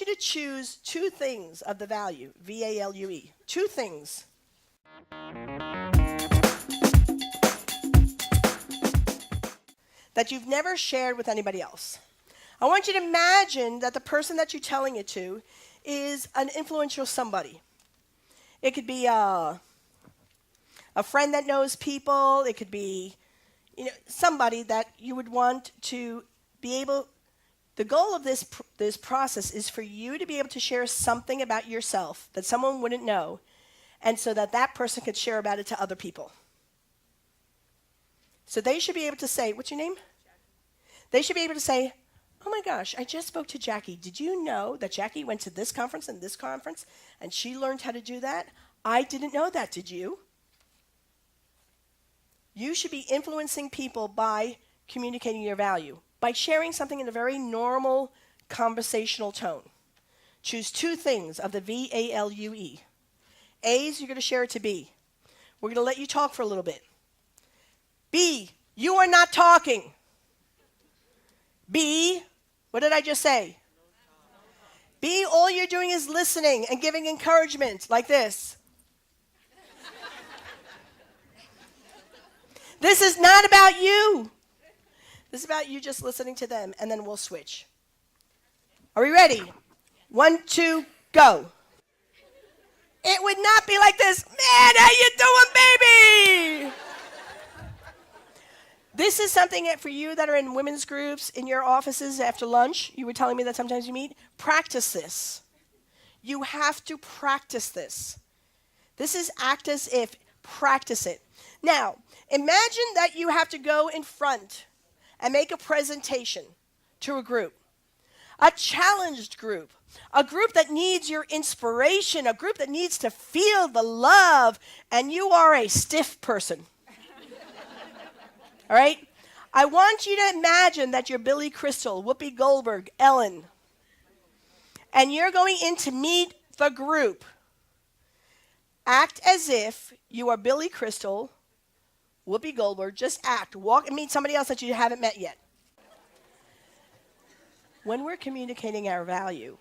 to choose two things of the value, V-A-L-U-E, two things. That you've never shared with anybody else. I want you to imagine that the person that you're telling it to is an influential somebody. It could be a friend that knows people. It could be somebody that you would want to be able. The goal of this process is for you to be able to share something about yourself that someone wouldn't know, and so that that person could share about it to other people. So they should be able to say, what's your name? They should be able to say, oh my gosh, I just spoke to Jackie. Did you know that Jackie went to this conference and she learned how to do that? I didn't know that, did you? You should be influencing people by communicating your value, by sharing something in a very normal conversational tone. Choose two things of the V-A-L-U-E. A's, you're going to share it to B. We're going to let you talk for a little bit. B, you are not talking. B, what did I just say? B, all you're doing is listening and giving encouragement like this. This is not about you. This is about you just listening to them, and then we'll switch. Are we ready? 1, 2, go. It would not be like this. Man, how you doing, baby? This is something that for you that are in women's groups, in your offices after lunch, you were telling me that sometimes you meet, practice this. You have to practice this. This is act as if, practice it. Now, imagine that you have to go in front and make a presentation to a group, a challenged group, a group that needs your inspiration, a group that needs to feel the love, and you are a stiff person. All right? I want you to imagine that you're Billy Crystal, Whoopi Goldberg, Ellen, and you're going in to meet the group. Act as if you are Billy Crystal, Whoopi Goldberg. Just act. Walk and meet somebody else that you haven't met yet. When we're communicating our value,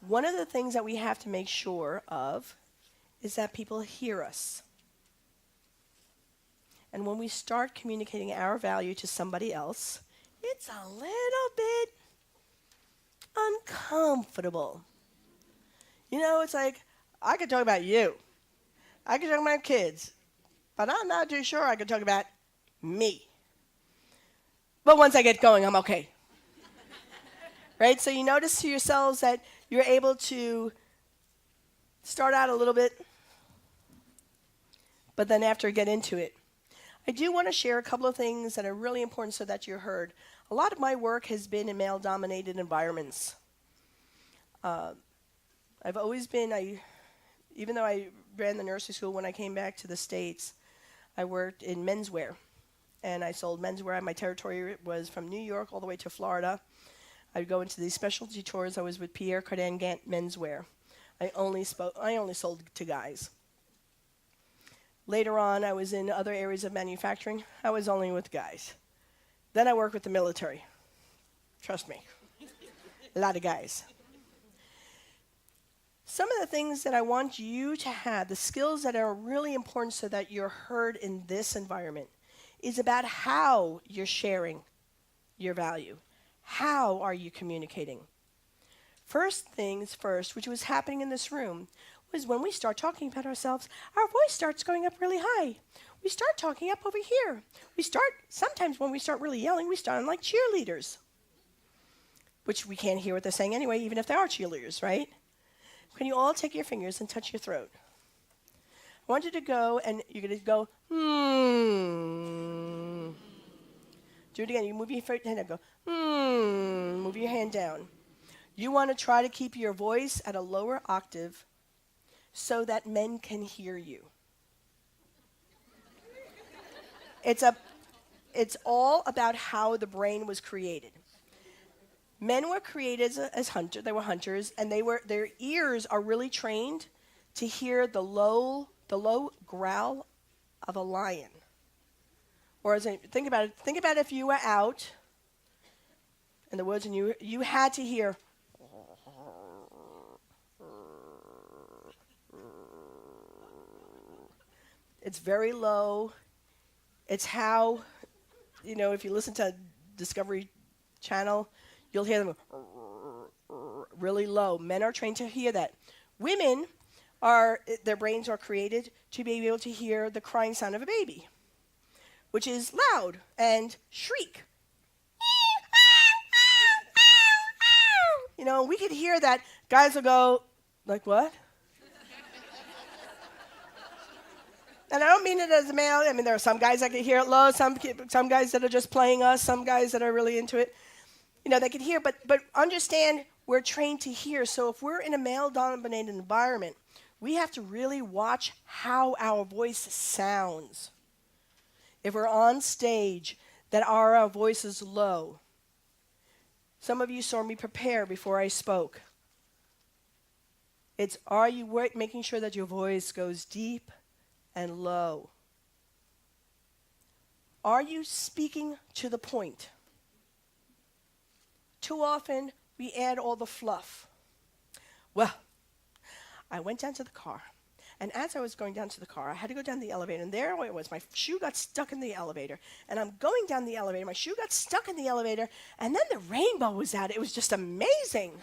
one of the things that we have to make sure of is that people hear us. And when we start communicating our value to somebody else, it's a little bit uncomfortable. It's like, I could talk about you. I could talk about kids. But I'm not too sure I could talk about me. But once I get going, I'm okay. Right? So you notice to yourselves that you're able to start out a little bit, but then after get into it. I do want to share a couple of things that are really important so that you're heard. A lot of my work has been in male-dominated environments. I've always been, even though I ran the nursery school when I came back to the States, I worked in menswear. And I sold menswear. My territory was from New York all the way to Florida. I'd go into these specialty stores. I was with Pierre Cardin Gant Menswear. I only sold to guys. Later on, I was in other areas of manufacturing. I was only with guys. Then I worked with the military. Trust me. A lot of guys. Some of the things that I want you to have, the skills that are really important so that you're heard in this environment, is about how you're sharing your value. How are you communicating? First things first, which was happening in this room, was when we start talking about ourselves, our voice starts going up really high. We start talking up over here. Sometimes when we start really yelling, we sound like cheerleaders, which we can't hear what they're saying anyway, even if they are cheerleaders, right? Can you all take your fingers and touch your throat? I want you to go, and you're going to go, Do it again. You move your hand up, go, Move your hand down. You want to try to keep your voice at a lower octave so that men can hear you. It's all about how the brain was created. Men were created as hunters. They were hunters, and their ears are really trained to hear the low growl of a lion. Or think about it if you were out in the woods, and you had to hear. It's very low. It's how, if you listen to Discovery Channel, you'll hear them really low. Men are trained to hear that. Women their brains are created to be able to hear the crying sound of a baby, which is loud and shriek. We could hear that. Guys will go, like, what? And I don't mean it as a male. I mean, there are some guys that can hear it low, some guys that are just playing us, some guys that are really into it. They can hear, but understand we're trained to hear. So if we're in a male-dominated environment, we have to really watch how our voice sounds. If we're on stage, that our voice is low. Some of you saw me prepare before I spoke. Are you making sure that your voice goes deep and low? Are you speaking to the point? Too often, we add all the fluff. Well, I went down to the car, and as I was going down to the car, I had to go down the elevator, and there it was. My shoe got stuck in the elevator, and I'm going down the elevator. My shoe got stuck in the elevator, and then the rainbow was out. It was just amazing.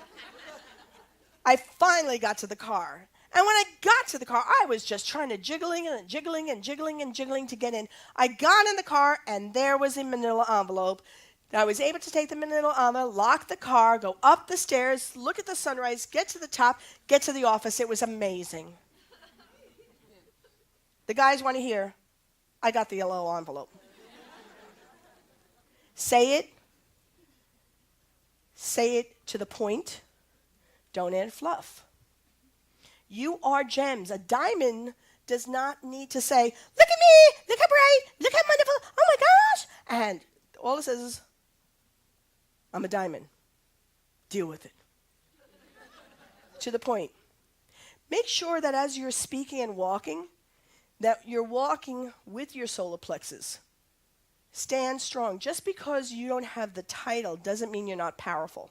I finally got to the car. And when I got to the car, I was just trying to jiggling to get in. I got in the car, and there was a manila envelope. I was able to take the manila envelope, lock the car, go up the stairs, look at the sunrise, get to the top, get to the office. It was amazing. The guys want to hear, I got the yellow envelope. Say it to the point. Don't add fluff. You are gems. A diamond does not need to say, look at me, look how bright, look how wonderful, oh my gosh. And all it says is, I'm a diamond. Deal with it. To the point. Make sure that as you're speaking and walking, that you're walking with your solar plexus. Stand strong. Just because you don't have the title doesn't mean you're not powerful.